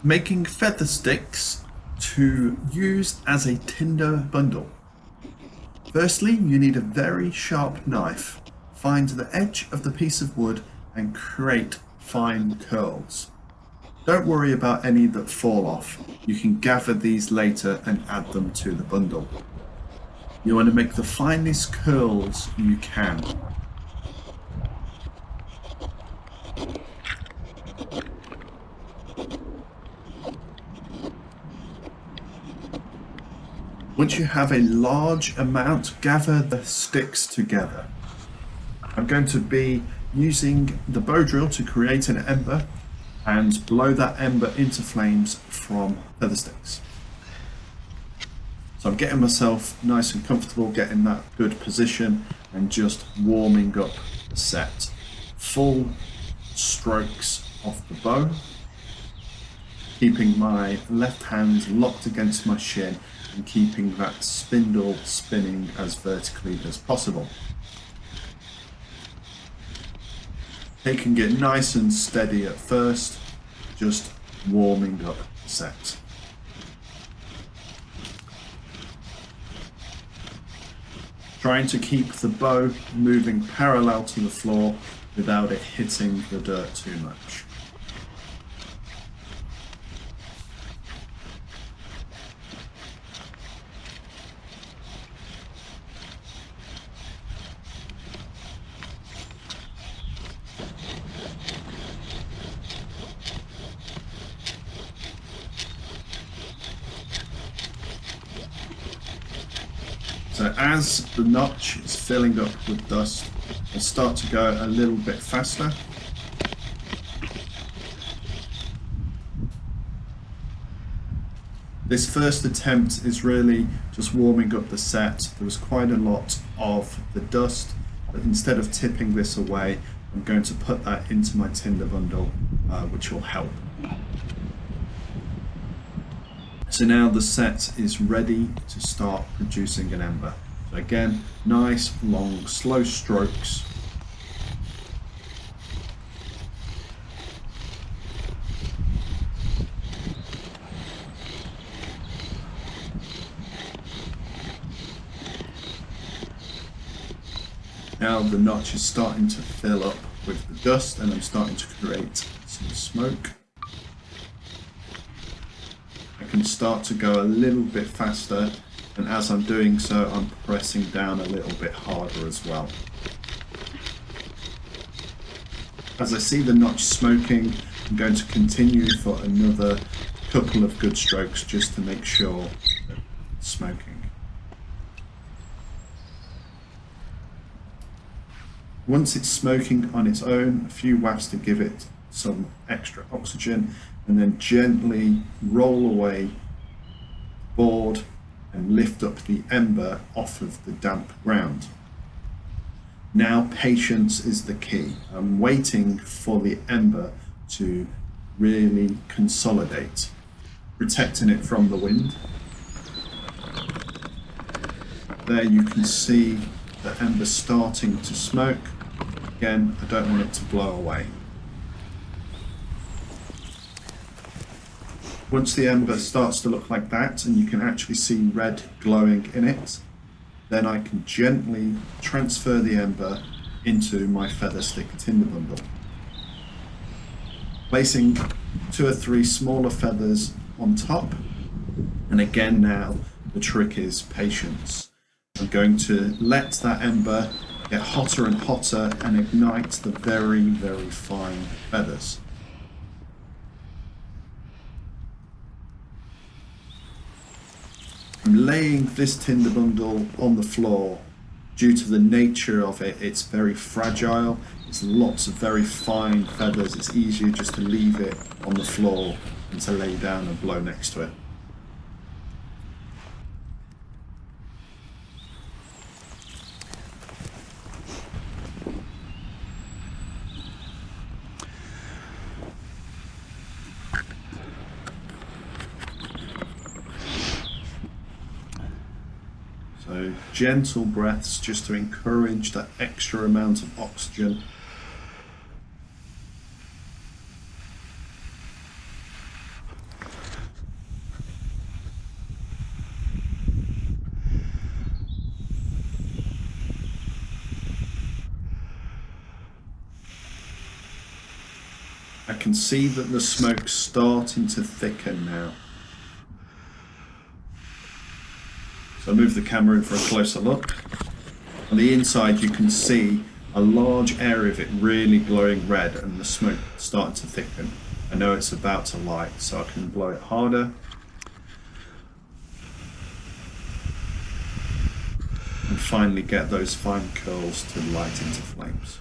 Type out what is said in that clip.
Making feather sticks to use as a tinder bundle. Firstly, you need a very sharp knife. Find the edge of the piece of wood and create fine curls. Don't worry about any that fall off. You can gather these later and add them to the bundle. You want to make the finest curls you can. Once you have a large amount, gather the sticks together. I'm going to be using the bow drill to create an ember and blow that ember into flames from feather sticks. So I'm getting myself nice and comfortable, getting that good position and just warming up the set. Full strokes of the bow, keeping my left hand locked against my shin and keeping that spindle spinning as vertically as possible. Taking it nice and steady at first, just warming up the set. Trying to keep the bow moving parallel to the floor without it hitting the dirt too much. So as the notch is filling up with dust, I'll start to go a little bit faster. This first attempt is really just warming up the set. There was quite a lot of the dust, but instead of tipping this away, I'm going to put that into my tinder bundle, which will help. So now the set is ready to start producing an ember. So again, nice, long, slow strokes. Now the notch is starting to fill up with the dust and I'm starting to create some smoke. I can start to go a little bit faster, and as I'm doing so, I'm pressing down a little bit harder as well. As I see the notch smoking, I'm going to continue for another couple of good strokes just to make sure that it's smoking. Once it's smoking on its own, a few wafts to give it some extra oxygen, and then gently roll away the board and lift up the ember off of the damp ground. Now patience is the key. I'm waiting for the ember to really consolidate, protecting it from the wind. There you can see the ember starting to smoke. Again, I don't want it to blow away. Once the ember starts to look like that and you can actually see red glowing in it, then I can gently transfer the ember into my feather stick tinder bundle. Placing 2 or 3 smaller feathers on top, and again now the trick is patience. I'm going to let that ember get hotter and hotter and ignite the very, very fine feathers. I'm laying this tinder bundle on the floor. Due to the nature of it, it's very fragile. It's lots of very fine feathers. It's easier just to leave it on the floor than to lay down and blow next to it. So gentle breaths just to encourage that extra amount of oxygen. I can see that the smoke's starting to thicken now. So I move the camera in for a closer look. On the inside you can see a large area of it really glowing red and the smoke starting to thicken. I know it's about to light, so I can blow it harder. And finally get those fine curls to light into flames.